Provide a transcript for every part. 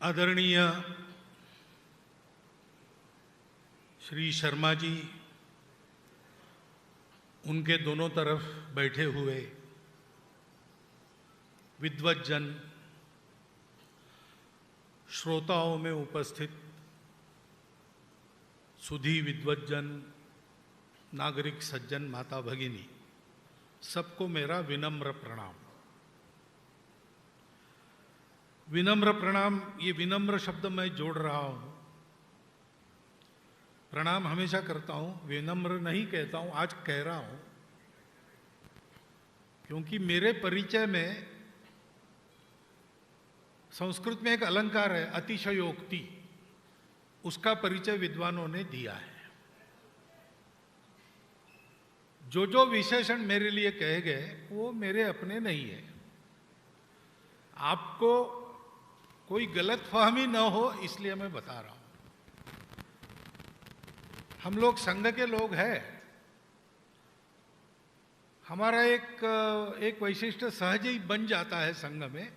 आदरणीय श्री शर्मा जी, उनके दोनों तरफ बैठे हुए विद्वज्जन, श्रोताओं में उपस्थित सुधी विद्वज्जन, नागरिक सज्जन, माता भगिनी, सबको मेरा विनम्र प्रणाम। विनम्र प्रणाम, ये विनम्र शब्द मैं जोड़ रहा हूं। प्रणाम हमेशा करता हूं, विनम्र नहीं कहता हूं, आज कह रहा हूं क्योंकि मेरे परिचय में संस्कृत में एक अलंकार है अतिशयोक्ति, उसका परिचय विद्वानों ने दिया है। जो जो विशेषण मेरे लिए कहे गए वो मेरे अपने नहीं है। आपको कोई गलतफहमी न हो इसलिए मैं बता रहा हूं। हम लोग संघ के लोग हैं। हमारा एक वैशिष्ट्य सहज ही बन जाता है संघ में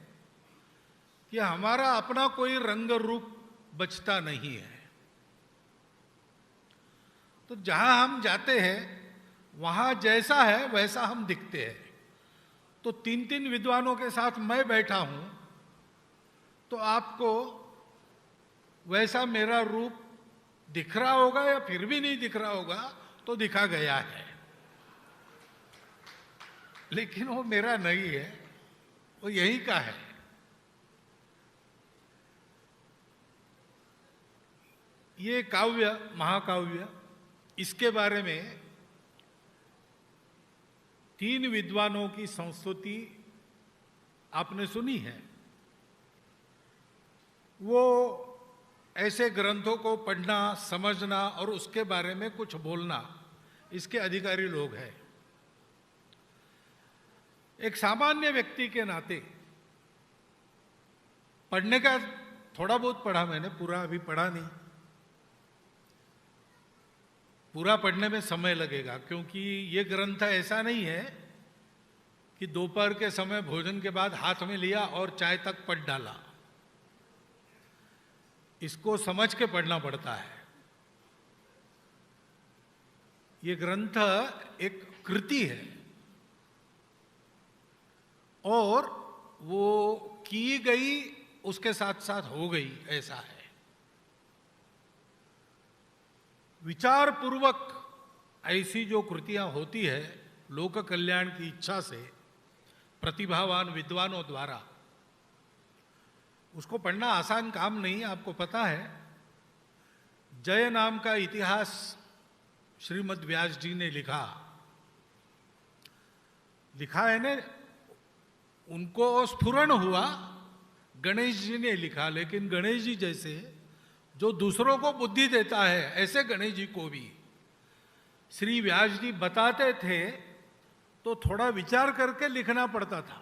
कि हमारा अपना कोई रंग रूप बचता नहीं है। तो जहां हम जाते हैं वहां जैसा है वैसा हम दिखते हैं। तो तीन तीन विद्वानों के साथ मैं बैठा हूं तो आपको वैसा मेरा रूप दिख रहा होगा या फिर भी नहीं दिख रहा होगा, तो दिखा गया है, लेकिन वो मेरा नहीं है, वो यही का है। ये काव्य, महाकाव्य, इसके बारे में तीन विद्वानों की संस्तुति आपने सुनी है। वो ऐसे ग्रंथों को पढ़ना, समझना और उसके बारे में कुछ बोलना, इसके अधिकारी लोग हैं। एक सामान्य व्यक्ति के नाते पढ़ने का थोड़ा बहुत पढ़ा मैंने, पूरा अभी पढ़ा नहीं। पूरा पढ़ने में समय लगेगा क्योंकि ये ग्रंथ ऐसा नहीं है कि दोपहर के समय भोजन के बाद हाथ में लिया और चाय तक पढ़ डाला। इसको समझ के पढ़ना पड़ता है। ये ग्रंथ एक कृति है और वो की गई उसके साथ साथ हो गई, ऐसा है। विचार पूर्वक ऐसी जो कृतियां होती है लोक कल्याण की इच्छा से प्रतिभावान विद्वानों द्वारा, उसको पढ़ना आसान काम नहीं। आपको पता है, जय नाम का इतिहास श्रीमद् व्यास जी ने लिखा है ना, उनको स्फुरण हुआ, गणेश जी ने लिखा, लेकिन गणेश जी जैसे जो दूसरों को बुद्धि देता है, ऐसे गणेश जी को भी श्री व्यास जी बताते थे तो थोड़ा विचार करके लिखना पड़ता था।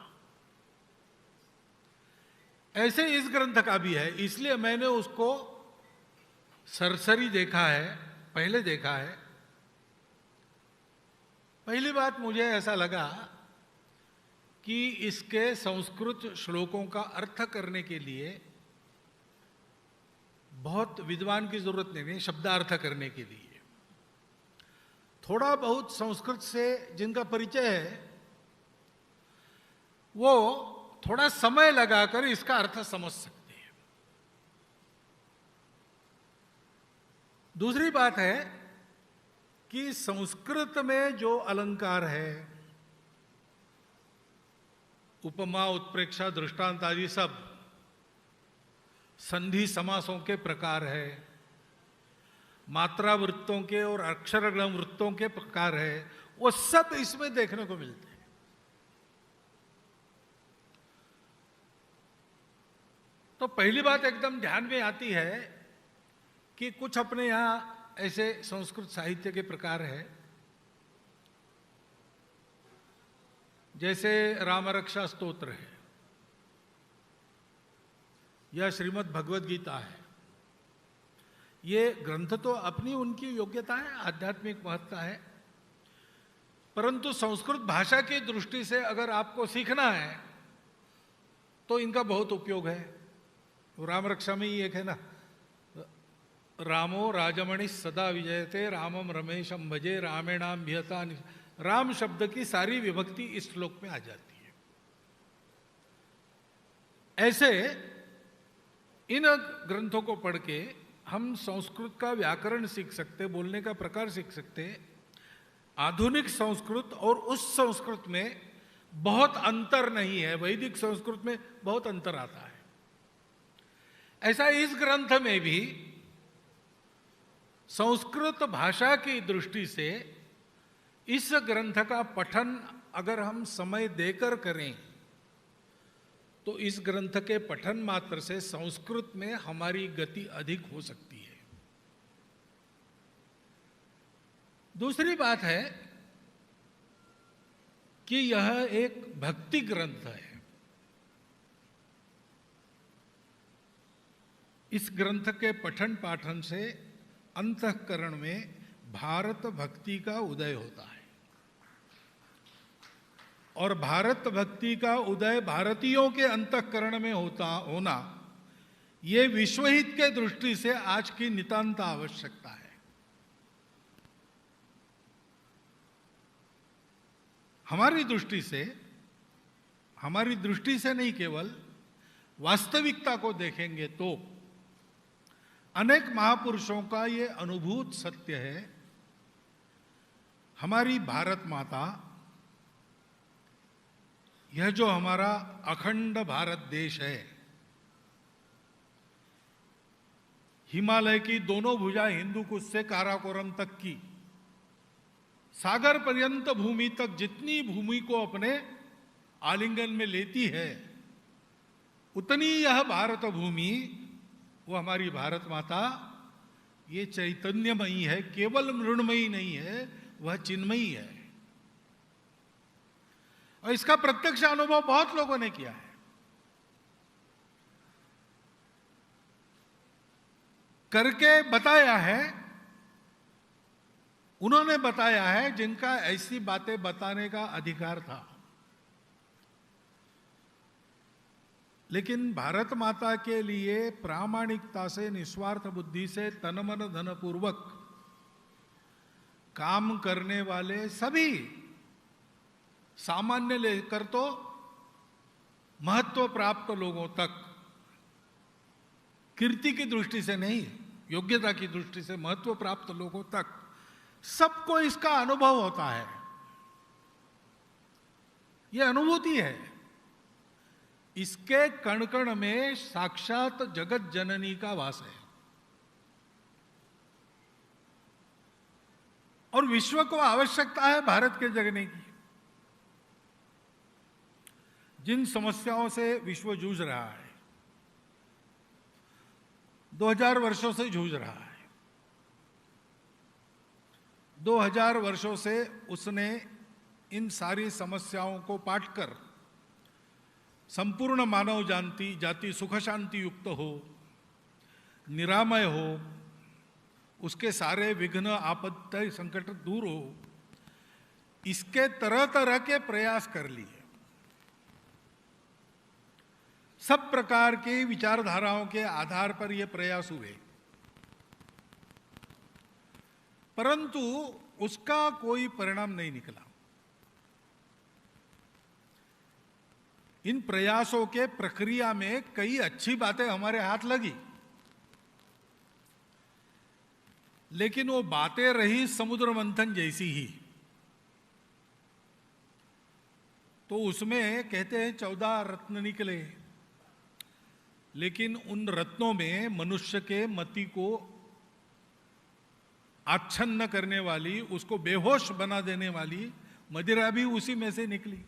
ऐसे इस ग्रंथ का भी है, इसलिए मैंने उसको सरसरी देखा है, पहले देखा है। पहली बात मुझे ऐसा लगा कि इसके संस्कृत श्लोकों का अर्थ करने के लिए बहुत विद्वान की जरूरत नहीं है, शब्दार्थ करने के लिए। थोड़ा बहुत संस्कृत से जिनका परिचय है वो थोड़ा समय लगाकर इसका अर्थ समझ सकते हैं। दूसरी बात है कि संस्कृत में जो अलंकार है, उपमा, उत्प्रेक्षा, दृष्टांत आदि सब, संधि समासों के प्रकार है, मात्रा वृत्तों के और अक्षरगण वृत्तों के प्रकार है, वो सब इसमें देखने को मिलते हैं। तो पहली बात एकदम ध्यान में आती है कि कुछ अपने यहां ऐसे संस्कृत साहित्य के प्रकार है, जैसे रामरक्षा स्तोत्र है या श्रीमद् भगवद गीता है। ये ग्रंथ तो अपनी उनकी योग्यता है, आध्यात्मिक महत्ता है, परंतु संस्कृत भाषा की दृष्टि से अगर आपको सीखना है तो इनका बहुत उपयोग है। राम रक्षा में ही एक है ना, रामो राजमणि सदा विजयते रामम रमेशम भजे रामेणाम भियता। राम शब्द की सारी विभक्ति इस श्लोक में आ जाती है। ऐसे इन ग्रंथों को पढ़ के हम संस्कृत का व्याकरण सीख सकते, बोलने का प्रकार सीख सकते। आधुनिक संस्कृत और उस संस्कृत में बहुत अंतर नहीं है, वैदिक संस्कृत में बहुत अंतर आता है। ऐसा इस ग्रंथ में भी संस्कृत भाषा की दृष्टि से इस ग्रंथ का पठन अगर हम समय देकर करें तो इस ग्रंथ के पठन मात्र से संस्कृत में हमारी गति अधिक हो सकती है। दूसरी बात है कि यह एक भक्ति ग्रंथ है। इस ग्रंथ के पठन पाठन से अंतःकरण में भारत भक्ति का उदय होता है, और भारत भक्ति का उदय भारतीयों के अंतःकरण में होना ये विश्वहित के दृष्टि से आज की नितांत आवश्यकता है। हमारी दृष्टि से नहीं, केवल वास्तविकता को देखेंगे तो अनेक महापुरुषों का ये अनुभूत सत्य है। हमारी भारत माता, यह जो हमारा अखंड भारत देश है, हिमालय की दोनों भुजा हिंदू कुश से काराकोरम तक की, सागर पर्यंत भूमि तक जितनी भूमि को अपने आलिंगन में लेती है, उतनी यह भारत भूमि, वो हमारी भारत माता, ये चैतन्यमयी है, केवल मृण्मयी नहीं है, वह चिन्मयी है। और इसका प्रत्यक्ष अनुभव बहुत लोगों ने किया है। करके बताया है, उन्होंने बताया है जिनका ऐसी बातें बताने का अधिकार था। लेकिन भारत माता के लिए प्रामाणिकता से, निस्वार्थ बुद्धि से, तन मन धन पूर्वक काम करने वाले सभी, सामान्य लेकर तो महत्व प्राप्त लोगों तक, कीर्ति की दृष्टि से नहीं, योग्यता की दृष्टि से महत्व प्राप्त लोगों तक सबको इसका अनुभव होता है। यह अनुभूति है। इसके कण कण में साक्षात जगत जननी का वास है। और विश्व को आवश्यकता है भारत के जगने की। जिन समस्याओं से विश्व जूझ रहा है, 2000 वर्षों से जूझ रहा है, 2000 वर्षों से उसने इन सारी समस्याओं को पाट कर संपूर्ण मानव जाति सुख शांति युक्त हो, निरामय हो, उसके सारे विघ्न आपत्ति संकट दूर हो, इसके तरह तरह के प्रयास कर लिए। सब प्रकार की विचारधाराओं के आधार पर ये प्रयास हुए, परंतु उसका कोई परिणाम नहीं निकला। इन प्रयासों के प्रक्रिया में कई अच्छी बातें हमारे हाथ लगी, लेकिन वो बातें रही समुद्र मंथन जैसी ही। तो उसमें कहते हैं 14 रत्न निकले, लेकिन उन रत्नों में मनुष्य के मति को आच्छन्न करने वाली, उसको बेहोश बना देने वाली मदिरा भी उसी में से निकली।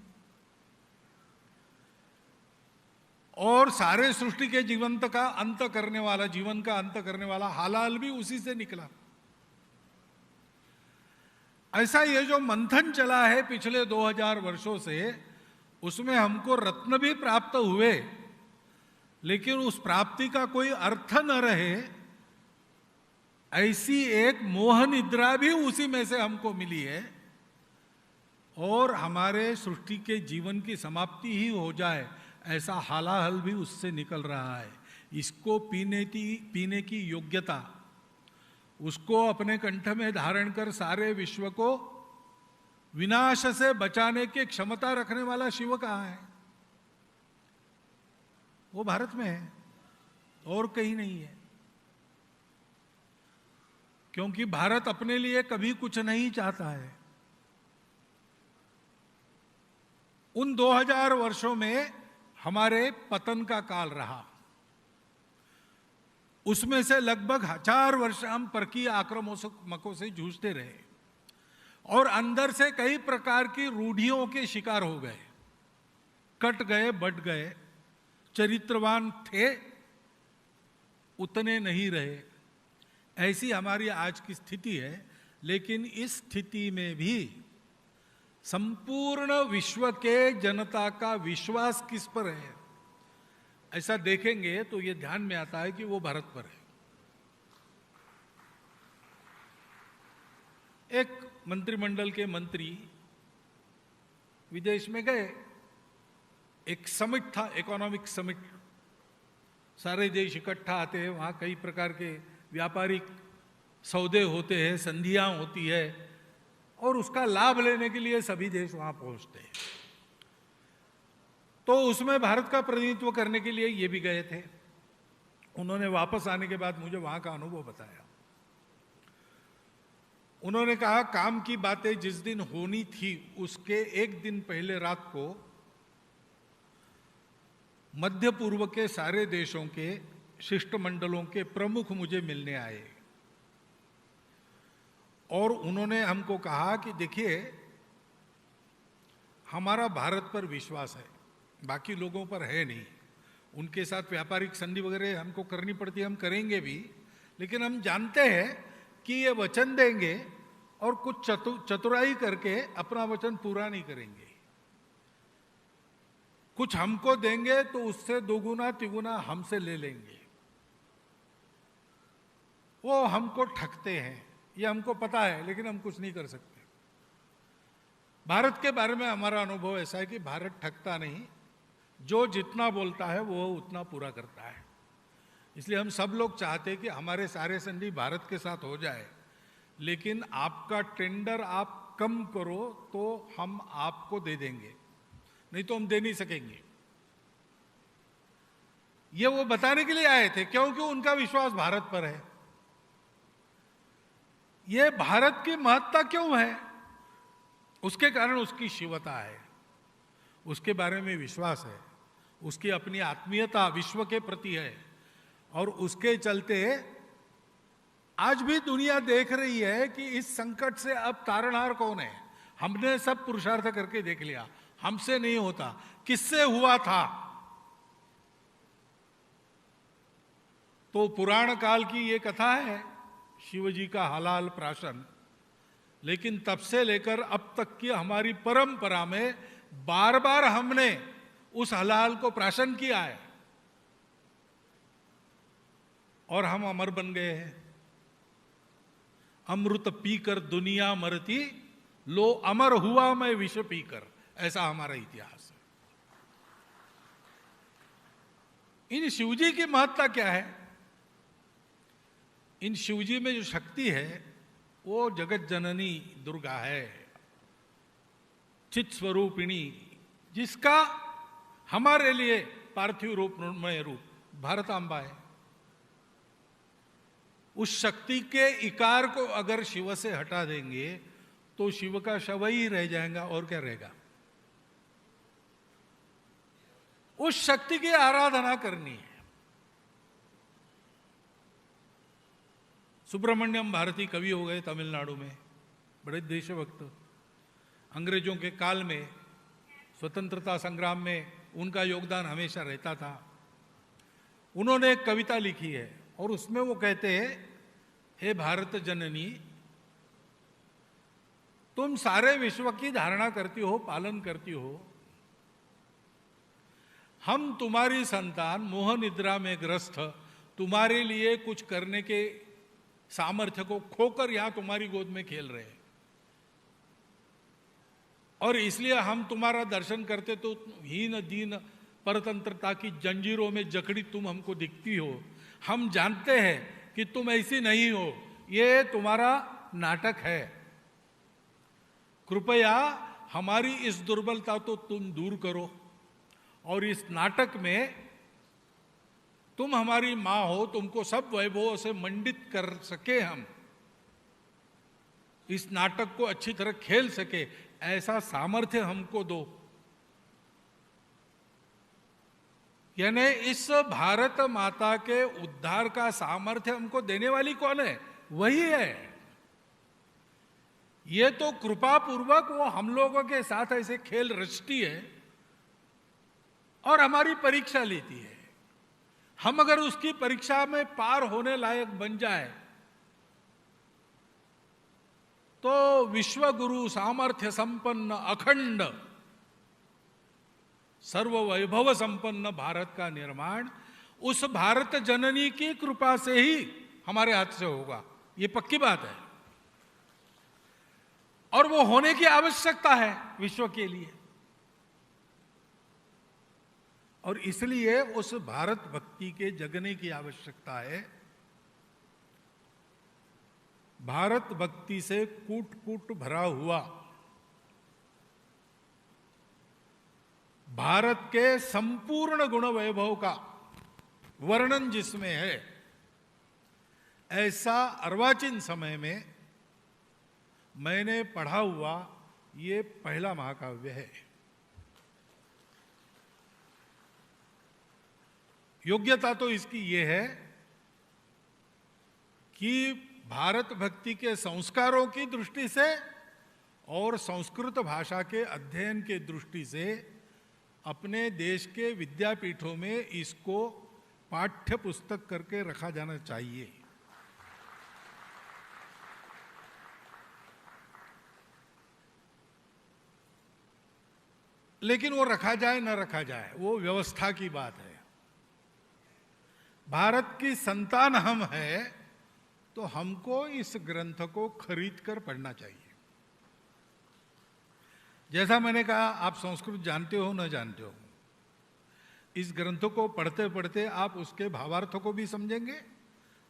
और सारे सृष्टि के जीवंत का अंत करने वाला, जीवन का अंत करने वाला हालाल भी उसी से निकला। ऐसा ये जो मंथन चला है पिछले 2000 वर्षों से, उसमें हमको रत्न भी प्राप्त हुए, लेकिन उस प्राप्ति का कोई अर्थ न रहे, ऐसी एक मोह निद्रा भी उसी में से हमको मिली है। और हमारे सृष्टि के जीवन की समाप्ति ही हो जाए, ऐसा हालाहल भी उससे निकल रहा है। इसको पीने की योग्यता, उसको अपने कंठ में धारण कर सारे विश्व को विनाश से बचाने की क्षमता रखने वाला शिव कहाँ है? वो भारत में है और कहीं नहीं है। क्योंकि भारत अपने लिए कभी कुछ नहीं चाहता है। उन 2000 वर्षों में हमारे पतन का काल रहा, उसमें से लगभग 1000 वर्ष हम परकीय आक्रमणों से जूझते रहे और अंदर से कई प्रकार की रूढ़ियों के शिकार हो गए, कट गए, बट गए, चरित्रवान थे उतने नहीं रहे। ऐसी हमारी आज की स्थिति है। लेकिन इस स्थिति में भी संपूर्ण विश्व के जनता का विश्वास किस पर है, ऐसा देखेंगे तो ये ध्यान में आता है कि वो भारत पर है। एक मंत्रिमंडल के मंत्री विदेश में गए, एक समिट था, इकोनॉमिक समिट, सारे देश इकट्ठा आते हैं, वहाँ कई प्रकार के व्यापारिक सौदे होते हैं, संधियां होती है और उसका लाभ लेने के लिए सभी देश वहाँ पहुँचते हैं। तो उसमें भारत का प्रतिनिधित्व करने के लिए ये भी गए थे। उन्होंने वापस आने के बाद मुझे वहाँ का अनुभव बताया। उन्होंने कहा काम की बातें जिस दिन होनी थी उसके एक दिन पहले रात को मध्य पूर्व के सारे देशों के शिष्टमंडलों के प्रमुख मुझे मिलने आए और उन्होंने हमको कहा कि देखिए, हमारा भारत पर विश्वास है, बाकी लोगों पर है नहीं। उनके साथ व्यापारिक संधि वगैरह हमको करनी पड़ती है, हम करेंगे भी, लेकिन हम जानते हैं कि ये वचन देंगे और कुछ चतुराई करके अपना वचन पूरा नहीं करेंगे। कुछ हमको देंगे तो उससे दोगुना तिगुना हमसे ले लेंगे। वो हमको ठगते हैं, ये हमको पता है, लेकिन हम कुछ नहीं कर सकते। भारत के बारे में हमारा अनुभव ऐसा है कि भारत ठगता नहीं, जो जितना बोलता है वो उतना पूरा करता है। इसलिए हम सब लोग चाहते हैं कि हमारे सारे संधि भारत के साथ हो जाए, लेकिन आपका टेंडर आप कम करो तो हम आपको दे देंगे, नहीं तो हम दे नहीं सकेंगे। ये वो बताने के लिए आए थे, क्योंकि उनका विश्वास भारत पर है। ये भारत की महत्ता क्यों है? उसके कारण उसकी शिवता है, उसके बारे में विश्वास है, उसकी अपनी आत्मीयता विश्व के प्रति है और उसके चलते आज भी दुनिया देख रही है कि इस संकट से अब तारणहार कौन है। हमने सब पुरुषार्थ करके देख लिया, हमसे नहीं होता, किससे हुआ था? तो पुराण काल की ये कथा है शिवजी का हलाल प्राशन, लेकिन तब से लेकर अब तक की हमारी परंपरा में बार बार हमने उस हलाल को प्राशन किया है और हम अमर बन गए हैं। अमृत पीकर दुनिया मरती, लो अमर हुआ मैं विष पीकर, ऐसा हमारा इतिहास है। इन शिवजी की महत्ता क्या है? इन शिवजी में जो शक्ति है वो जगत जननी दुर्गा है, चित स्वरूपिणी, जिसका हमारे लिए पार्थिव रूप, मृण्मय रूप भारतांबा है। उस शक्ति के इकार को अगर शिव से हटा देंगे तो शिव का शव ही रह जाएगा, और क्या रहेगा? उस शक्ति की आराधना करनी है। सुब्रमण्यम भारती कवि हो गए तमिलनाडु में, बड़े देशभक्त। अंग्रेजों के काल में स्वतंत्रता संग्राम में उनका योगदान हमेशा रहता था। उन्होंने एक कविता लिखी है और उसमें वो कहते हैं, हे भारत जननी, तुम सारे विश्व की धारणा करती हो, पालन करती हो। हम तुम्हारी संतान मोह निद्रा में ग्रस्त, तुम्हारे लिए कुछ करने के सामर्थ्य को खोकर यहां तुम्हारी गोद में खेल रहे हैं, और इसलिए हम तुम्हारा दर्शन करते तो हीन दीन परतंत्रता की जंजीरों में जकड़ी तुम हमको दिखती हो, हम जानते हैं कि तुम ऐसी नहीं हो, ये तुम्हारा नाटक है। कृपया हमारी इस दुर्बलता तो तुम दूर करो और इस नाटक में तुम हमारी मां हो, तुमको सब वैभवों से मंडित कर सके, हम इस नाटक को अच्छी तरह खेल सके, ऐसा सामर्थ्य हमको दो। यानी इस भारत माता के उद्धार का सामर्थ्य हमको देने वाली कौन है? वही है। ये तो कृपा पूर्वक वो हम लोगों के साथ ऐसे खेल रचती है और हमारी परीक्षा लेती है। हम अगर उसकी परीक्षा में पार होने लायक बन जाए तो विश्व गुरु सामर्थ्य संपन्न अखंड सर्व वैभव संपन्न भारत का निर्माण उस भारत जननी की कृपा से ही हमारे हाथ से होगा, ये पक्की बात है। और वो होने की आवश्यकता है विश्व के लिए। और इसलिए उस भारत भक्ति के जगने की आवश्यकता है। भारत भक्ति से कूट कूट भरा हुआ भारत के संपूर्ण गुण वैभव का वर्णन जिसमें है, ऐसा अर्वाचीन समय में मैंने पढ़ा हुआ ये पहला महाकाव्य है। योग्यता तो इसकी ये है कि भारत भक्ति के संस्कारों की दृष्टि से और संस्कृत भाषा के अध्ययन के दृष्टि से अपने देश के विद्यापीठों में इसको पाठ्य पुस्तक करके रखा जाना चाहिए। लेकिन वो रखा जाए न रखा जाए वो व्यवस्था की बात है। भारत की संतान हम हैं तो हमको इस ग्रंथ को खरीद कर पढ़ना चाहिए। जैसा मैंने कहा, आप संस्कृत जानते हो न जानते हो, इस ग्रंथ को पढ़ते पढ़ते आप उसके भावार्थों को भी समझेंगे,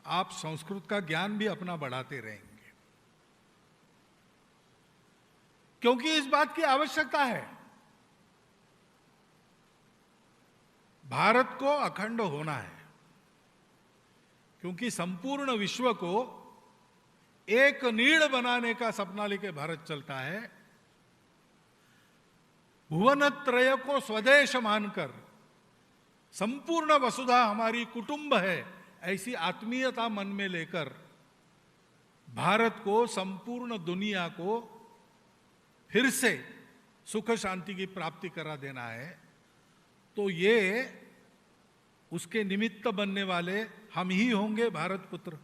आप संस्कृत का ज्ञान भी अपना बढ़ाते रहेंगे, क्योंकि इस बात की आवश्यकता है। भारत को अखंड होना है, क्योंकि संपूर्ण विश्व को एक नीड़ बनाने का सपना लेके भारत चलता है। भुवनत्रय को स्वदेश मानकर संपूर्ण वसुधा हमारी कुटुंब है, ऐसी आत्मीयता मन में लेकर भारत को संपूर्ण दुनिया को फिर से सुख शांति की प्राप्ति करा देना है। तो ये उसके निमित्त बनने वाले हम ही होंगे, भारत पुत्र।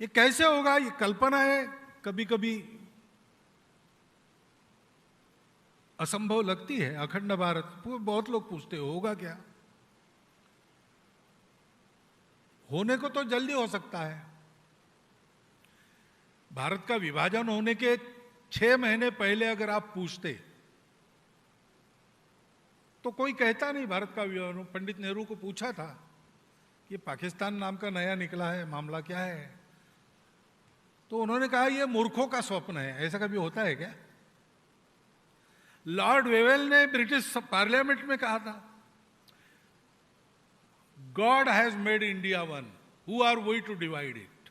ये कैसे होगा? ये कल्पना है, कभी कभी असंभव लगती है। अखंड भारत, बहुत लोग पूछते होगा क्या? होने को तो जल्दी हो सकता है। भारत का विभाजन होने के 6 महीने पहले अगर आप पूछते तो कोई कहता नहीं भारत का विभाजन। पंडित नेहरू को पूछा था कि पाकिस्तान नाम का नया निकला है, मामला क्या है? तो उन्होंने कहा यह मूर्खों का स्वप्न है। ऐसा कभी होता है क्या? लॉर्ड वेवेल ने ब्रिटिश पार्लियामेंट में कहा था, God has made India one, who are we to divide it.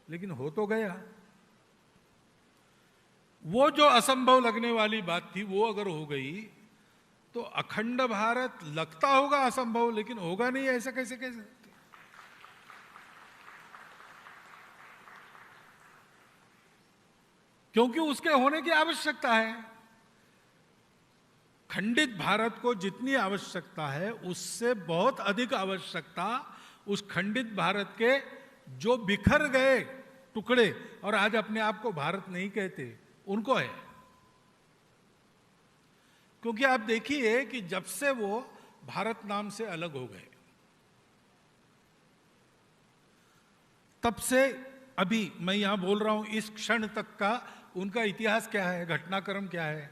लेकिन हो तो गया। वो जो असंभव लगने वाली बात थी वो अगर हो गई तो अखंड भारत लगता होगा असंभव, लेकिन होगा नहीं। ऐसा कैसे कह सकते? क्योंकि उसके होने की आवश्यकता है। खंडित भारत को जितनी आवश्यकता है उससे बहुत अधिक आवश्यकता उस खंडित भारत के जो बिखर गए टुकड़े और आज अपने आप को भारत नहीं कहते उनको है। क्योंकि आप देखिए कि जब से वो भारत नाम से अलग हो गए तब से अभी मैं यहां बोल रहा हूं इस क्षण तक का उनका इतिहास क्या है, घटनाक्रम क्या है?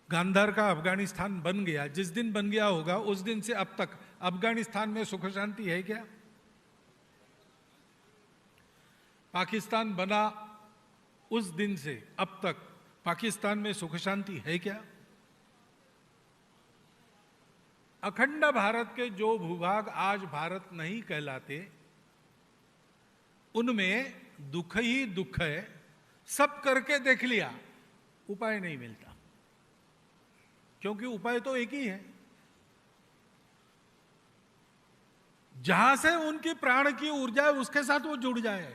गांधार का अफगानिस्तान बन गया, जिस दिन बन गया होगा उस दिन से अब तक अफगानिस्तान में सुख शांति है क्या? पाकिस्तान बना उस दिन से अब तक पाकिस्तान में सुख शांति है क्या? अखंड भारत के जो भूभाग आज भारत नहीं कहलाते, उनमें दुख ही दुख है। सब करके देख लिया, उपाय नहीं मिलता, क्योंकि उपाय तो एक ही है। जहां से उनकी प्राण की ऊर्जा है उसके साथ वो जुड़ जाए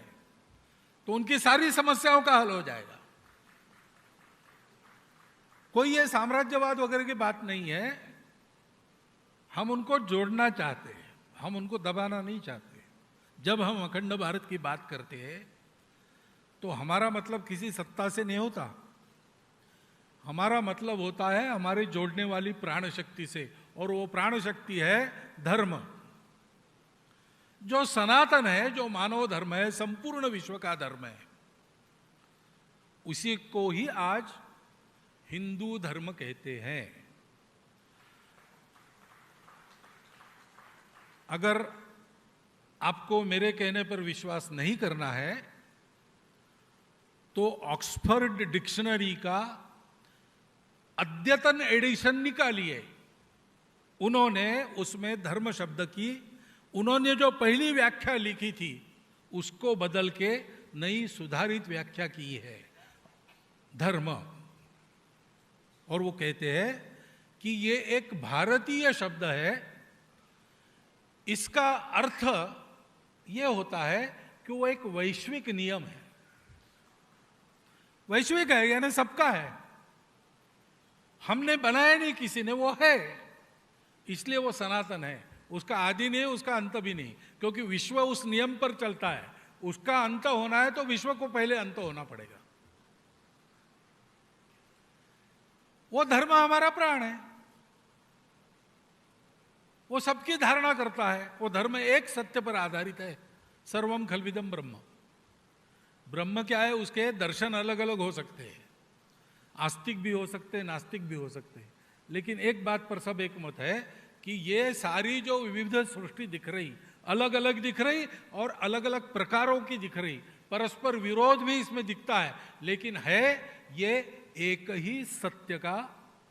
तो उनकी सारी समस्याओं का हल हो जाएगा। कोई ये साम्राज्यवाद वगैरह की बात नहीं है। हम उनको जोड़ना चाहते हैं, हम उनको दबाना नहीं चाहते। जब हम अखंड भारत की बात करते हैं तो हमारा मतलब किसी सत्ता से नहीं होता, हमारा मतलब होता है हमारे जोड़ने वाली प्राण शक्ति से, और वो प्राण शक्ति है धर्म। जो सनातन है, जो मानव धर्म है, संपूर्ण विश्व का धर्म है, उसी को ही आज हिंदू धर्म कहते हैं। अगर आपको मेरे कहने पर विश्वास नहीं करना है तो ऑक्सफोर्ड डिक्शनरी का अद्यतन एडिशन निकालिए। उन्होंने उसमें धर्म शब्द की उन्होंने जो पहली व्याख्या लिखी थी उसको बदल के नई सुधारित व्याख्या की है धर्म। और वो कहते हैं कि ये एक भारतीय शब्द है। इसका अर्थ ये होता है कि वो एक वैश्विक नियम है। वैश्विक है यानी सबका है, हमने बनाया नहीं, किसी ने, वो है, इसलिए वो सनातन है। उसका आदि नहीं, उसका अंत भी नहीं, क्योंकि विश्व उस नियम पर चलता है। उसका अंत होना है तो विश्व को पहले अंत होना पड़ेगा। वो धर्म हमारा प्राण है, वो सबकी धारणा करता है। वो धर्म एक सत्य पर आधारित है, सर्वम खल्विदम ब्रह्म। ब्रह्म क्या है, उसके दर्शन अलग अलग हो सकते हैं, आस्तिक भी हो सकते हैं, नास्तिक भी हो सकते हैं, लेकिन एक बात पर सब एक मत है कि ये सारी जो विविध सृष्टि दिख रही, अलग अलग दिख रही और अलग अलग प्रकारों की दिख रही, परस्पर विरोध भी इसमें दिखता है, लेकिन है ये एक ही सत्य का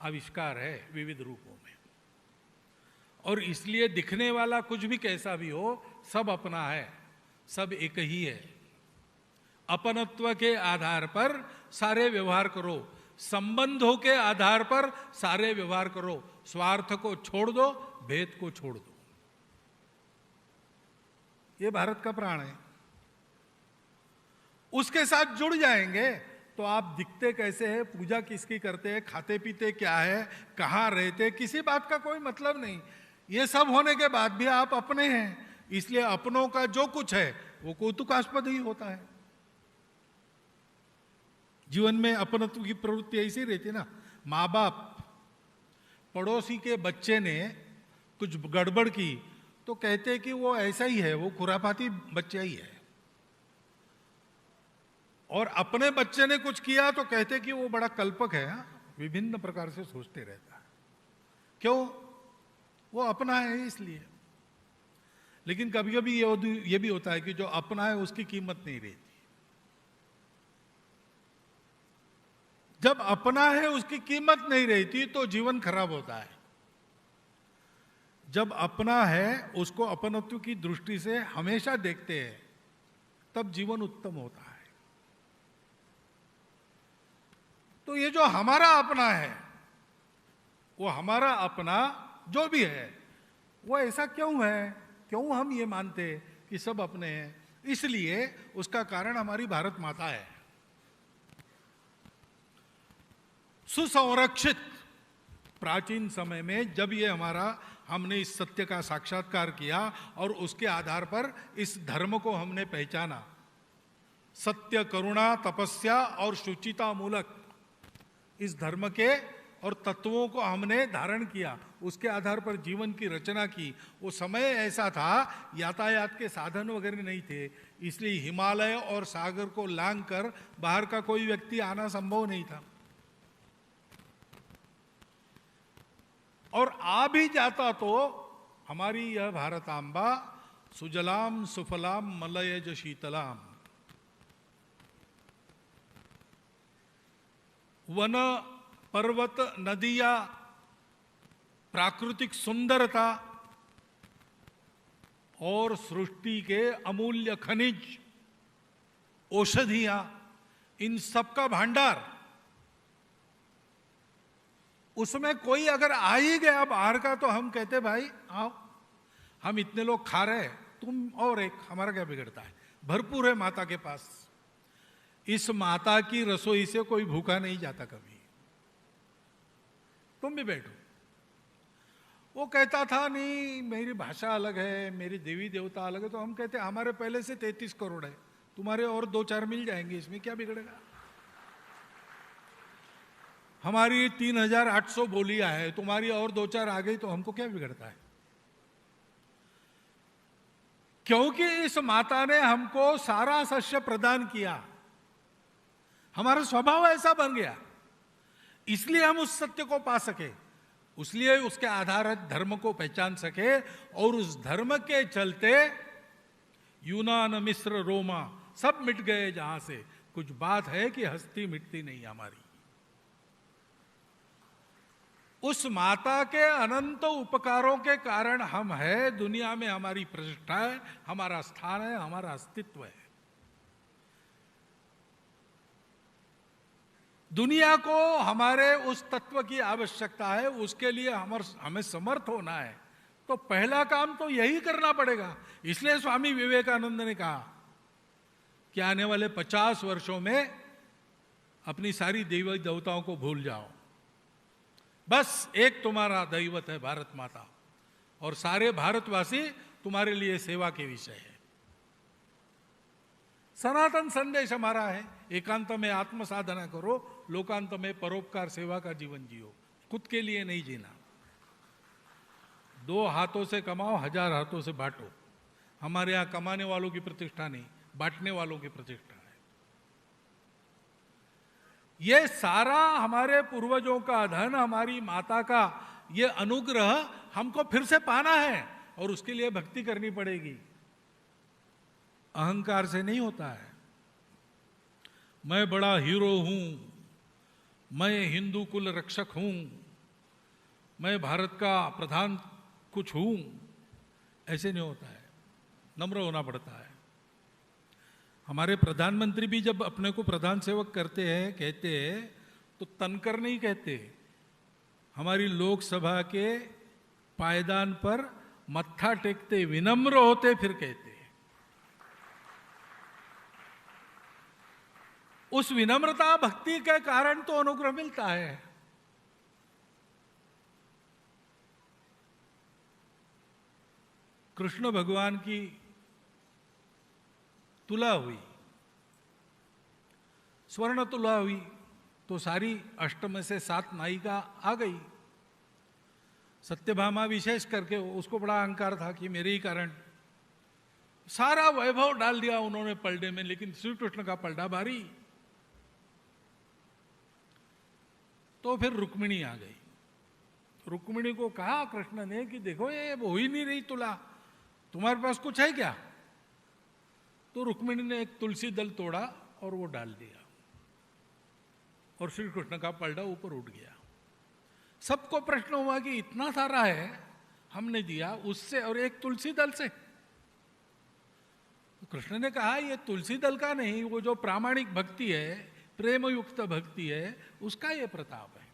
आविष्कार है विविध रूपों में। और इसलिए दिखने वाला कुछ भी कैसा भी हो, सब अपना है, सब एक ही है। अपनत्व के आधार पर सारे व्यवहार करो, संबंधों के आधार पर सारे व्यवहार करो, स्वार्थ को छोड़ दो, भेद को छोड़ दो। ये भारत का प्राण है। उसके साथ जुड़ जाएंगे तो आप दिखते कैसे हैं, पूजा किसकी करते हैं, खाते पीते क्या है, कहां रहते, किसी बात का कोई मतलब नहीं। ये सब होने के बाद भी आप अपने हैं, इसलिए अपनों का जो कुछ है वो कौतुकास्पद ही होता है। जीवन में अपनत्व की प्रवृत्ति ऐसी रहती ना। माँ बाप, पड़ोसी के बच्चे ने कुछ गड़बड़ की तो कहते कि वो ऐसा ही है, वो खुरापाती बच्चा ही है, और अपने बच्चे ने कुछ किया तो कहते कि वो बड़ा कल्पक है। विभिन्न प्रकार से सोचते रहता है। क्यों? वो अपना है इसलिए। लेकिन कभी कभी ये भी होता है कि जो अपना है उसकी कीमत नहीं रहती। जब अपना है उसकी कीमत नहीं रहती तो जीवन खराब होता है। जब अपना है उसको अपनत्व की दृष्टि से हमेशा देखते हैं, तब जीवन उत्तम होता है। तो ये जो हमारा अपना है, वो हमारा अपना जो भी है, वो ऐसा क्यों है, क्यों हम ये मानते हैं कि सब अपने हैं? इसलिए उसका कारण हमारी भारत माता है। सुसंरक्षित प्राचीन समय में जब ये हमने इस सत्य का साक्षात्कार किया और उसके आधार पर इस धर्म को हमने पहचाना, सत्य, करुणा, तपस्या और शुचिता मूलक इस धर्म के और तत्वों को हमने धारण किया, उसके आधार पर जीवन की रचना की। वो समय ऐसा था, यातायात के साधन वगैरह नहीं थे, इसलिए हिमालय और सागर को लांघकर बाहर का कोई व्यक्ति आना संभव नहीं था। और आ भी जाता तो हमारी यह भारतांबा सुजलाम सुफलाम मलयज शीतलाम, वन पर्वत नदियां, प्राकृतिक सुंदरता और सृष्टि के अमूल्य खनिज, औषधियां, इन सब का भंडार, उसमें कोई अगर आ ही गया बाहर का तो हम कहते भाई आओ, हम इतने लोग खा रहे हैं, तुम और एक, हमारा क्या बिगड़ता है, भरपूर है माता के पास। इस माता की रसोई से कोई भूखा नहीं जाता कभी। तुम भी बैठो। वो कहता था नहीं मेरी भाषा अलग है, मेरी देवी देवता अलग है, तो हम कहते हमारे पहले से 33 करोड़ है, तुम्हारे और 2-4 मिल जाएंगे, इसमें क्या बिगड़ेगा। हमारी 3800 बोलियां है, तुम्हारी और 2-4 आ गई तो हमको क्या बिगड़ता है। क्योंकि इस माता ने हमको सारा शस्य प्रदान किया, हमारा स्वभाव ऐसा बन गया, इसलिए हम उस सत्य को पा सके, इसलिए उसके आधारित धर्म को पहचान सके, और उस धर्म के चलते यूनान मिस्र रोमा सब मिट गए जहां से। कुछ बात है कि हस्ती मिटती नहीं हमारी। उस माता के अनंत उपकारों के कारण हम हैं, दुनिया में हमारी प्रतिष्ठा है, हमारा स्थान है, हमारा अस्तित्व है। दुनिया को हमारे उस तत्व की आवश्यकता है, उसके लिए हमें समर्थ होना है, तो पहला काम तो यही करना पड़ेगा। इसलिए स्वामी विवेकानंद ने कहा कि आने वाले 50 वर्षों में अपनी सारी देवी देवताओं को भूल जाओ, बस एक तुम्हारा दैवत है भारत माता, और सारे भारतवासी तुम्हारे लिए सेवा के विषय है। सनातन संदेश हमारा है, एकांत में आत्म साधना करो, लोकांत में परोपकार सेवा का जीवन जियो, खुद के लिए नहीं जीना। 2 हाथों से कमाओ, 1000 हाथों से बांटो। हमारे यहां कमाने वालों की प्रतिष्ठा नहीं, बांटने वालों की प्रतिष्ठा है। ये सारा हमारे पूर्वजों का धन, हमारी माता का ये अनुग्रह हमको फिर से पाना है, और उसके लिए भक्ति करनी पड़ेगी। अहंकार से नहीं होता है। मैं बड़ा हीरो हूं, मैं हिंदू कुल रक्षक हूं, मैं भारत का प्रधान कुछ हूं, ऐसे नहीं होता है। नम्र होना पड़ता है। हमारे प्रधानमंत्री भी जब अपने को प्रधान सेवक करते हैं, कहते हैं, तो तनकर नहीं कहते। हमारी लोकसभा के पायदान पर मत्था टेकते, विनम्र होते, फिर कहते। उस विनम्रता भक्ति के कारण तो अनुग्रह मिलता है। कृष्ण भगवान की तुला हुई, स्वर्ण तुला हुई, तो सारी अष्टम से 7 नायिका आ गई। सत्यभामा विशेष करके उसको बड़ा अहंकार था कि मेरे ही कारण सारा वैभव डाल दिया उन्होंने पलड़े में, लेकिन श्री कृष्ण का पलड़ा भारी। तो फिर रुक्मिणी आ गई। रुक्मिणी को कहा कृष्ण ने कि देखो ये हो ही नहीं रही तुला, तुम्हारे पास कुछ है क्या। तो रुक्मिणी ने एक तुलसी दल तोड़ा और वो डाल दिया, और श्री कृष्ण का पलड़ा ऊपर उठ गया। सबको प्रश्न हुआ कि इतना सारा है, हमने दिया उससे और एक तुलसी दल से। तो कृष्ण ने कहा ये तुलसी दल का नहीं, वो जो प्रामाणिक भक्ति है, प्रेम युक्त भक्ति है, उसका ये प्रताप है।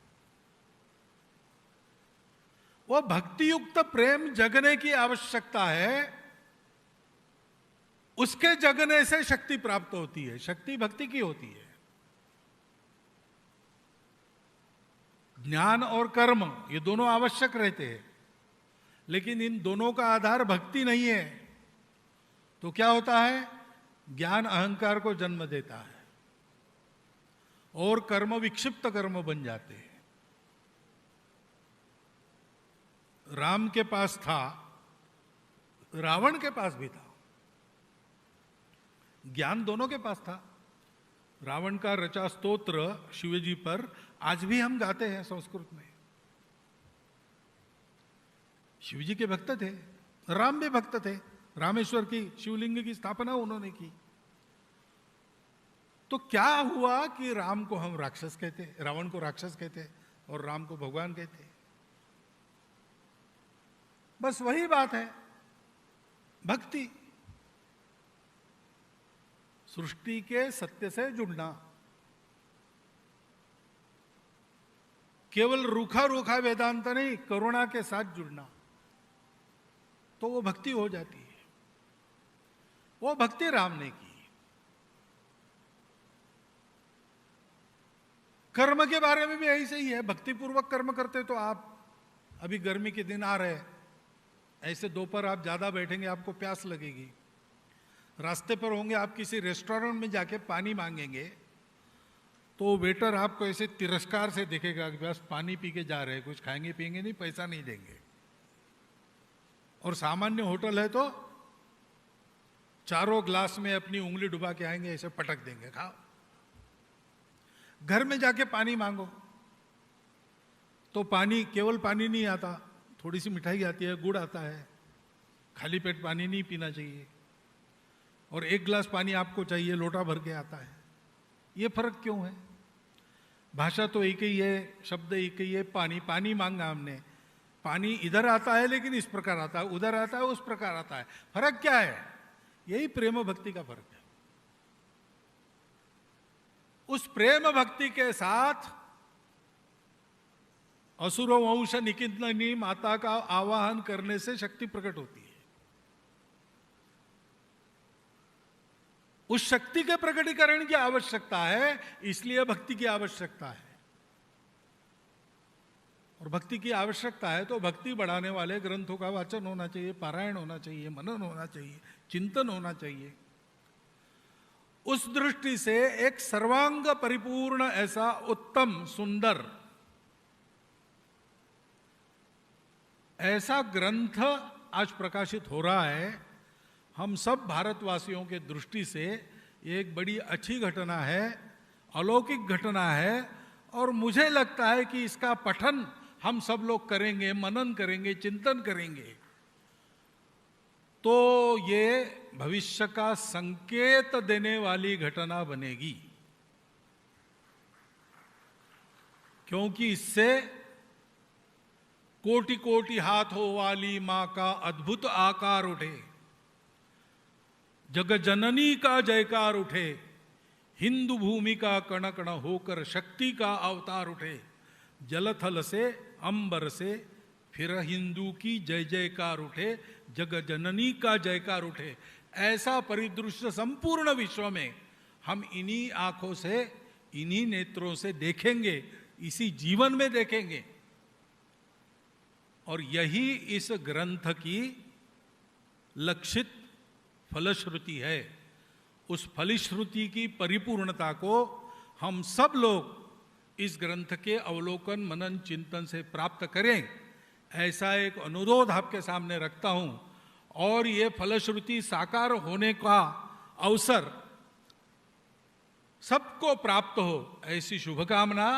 वो भक्ति युक्त प्रेम जगने की आवश्यकता है, उसके जगने से शक्ति प्राप्त होती है। शक्ति भक्ति की होती है। ज्ञान और कर्म ये दोनों आवश्यक रहते हैं, लेकिन इन दोनों का आधार भक्ति नहीं है, तो क्या होता है, ज्ञान अहंकार को जन्म देता है और कर्म विक्षिप्त कर्म बन जाते हैं। राम के पास था, रावण के पास भी था, ज्ञान दोनों के पास था। रावण का रचा स्तोत्र शिवजी पर आज भी हम गाते हैं संस्कृत में। शिव जी के भक्त थे, राम भी भक्त थे, रामेश्वर की शिवलिंग की स्थापना उन्होंने की। तो क्या हुआ कि राम को हम राक्षस कहते, रावण को राक्षस कहते और राम को भगवान कहते? बस वही बात है, भक्ति, सृष्टि के सत्य से जुड़ना। केवल रूखा रूखा वेदांत नहीं, करुणा के साथ जुड़ना, तो वो भक्ति हो जाती है। वो भक्ति राम ने की। कर्म के बारे में भी ऐसे ही है, भक्ति पूर्वक कर्म करते तो आप, अभी गर्मी के दिन आ रहे हैं, ऐसे दोपहर आप ज्यादा बैठेंगे, आपको प्यास लगेगी, रास्ते पर होंगे, आप किसी रेस्टोरेंट में जाके पानी मांगेंगे तो वेटर आपको ऐसे तिरस्कार से देखेगा कि बस पानी पी के जा रहे हैं, कुछ खाएंगे पिएंगे नहीं, पैसा नहीं देंगे। और सामान्य होटल है तो चारों ग्लास में अपनी उंगली डुबा के आएंगे, ऐसे पटक देंगे, खाओ। घर में जाके पानी मांगो तो पानी, केवल पानी नहीं आता, थोड़ी सी मिठाई आती है, गुड़ आता है, खाली पेट पानी नहीं पीना चाहिए, और एक गिलास पानी आपको चाहिए, लोटा भर के आता है। ये फर्क क्यों है? भाषा तो एक ही है, शब्द एक ही है, पानी, पानी मांगा हमने, पानी इधर आता है लेकिन इस प्रकार आता है, उधर आता है उस प्रकार आता है, फर्क क्या है? यही प्रेम भक्ति का फर्क है। उस प्रेम भक्ति के साथ असुर वंश निकितनी माता का आवाहन करने से शक्ति प्रकट होती है। उस शक्ति के प्रकटीकरण की आवश्यकता है, इसलिए भक्ति की आवश्यकता है। और भक्ति की आवश्यकता है तो भक्ति बढ़ाने वाले ग्रंथों का वाचन होना चाहिए, पारायण होना चाहिए, मनन होना चाहिए, चिंतन होना चाहिए। उस दृष्टि से एक सर्वांग परिपूर्ण ऐसा उत्तम सुंदर ऐसा ग्रंथ आज प्रकाशित हो रहा है। हम सब भारतवासियों के दृष्टि से एक बड़ी अच्छी घटना है, अलौकिक घटना है, और मुझे लगता है कि इसका पठन हम सब लोग करेंगे, मनन करेंगे, चिंतन करेंगे तो ये भविष्य का संकेत देने वाली घटना बनेगी। क्योंकि इससे कोटि कोटि हाथों वाली मां का अद्भुत आकार उठे, जगत जननी का जयकार उठे, हिंदू भूमि का कण कण होकर शक्ति का अवतार उठे, जलथल से अंबर से फिर हिंदू की जय जयकार उठे, जगत जननी का जयकार उठे। ऐसा परिदृश्य संपूर्ण विश्व में हम इन्हीं आंखों से, इन्हीं नेत्रों से देखेंगे, इसी जीवन में देखेंगे। और यही इस ग्रंथ की लक्षित फलश्रुति है। उस फलश्रुति की परिपूर्णता को हम सब लोग इस ग्रंथ के अवलोकन, मनन, चिंतन से प्राप्त करें, ऐसा एक अनुरोध आपके सामने रखता हूं। और ये फलश्रुति साकार होने का अवसर सबको प्राप्त हो, ऐसी शुभकामना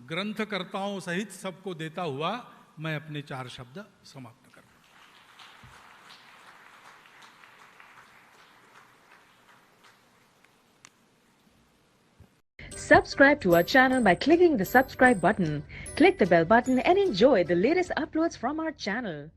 ग्रंथकर्ताओं सहित सबको देता हुआ मैं अपने 4 शब्द समाप्त करता हूं। Subscribe to our channel by clicking the subscribe button. Click the bell button and enjoy the latest uploads from our channel.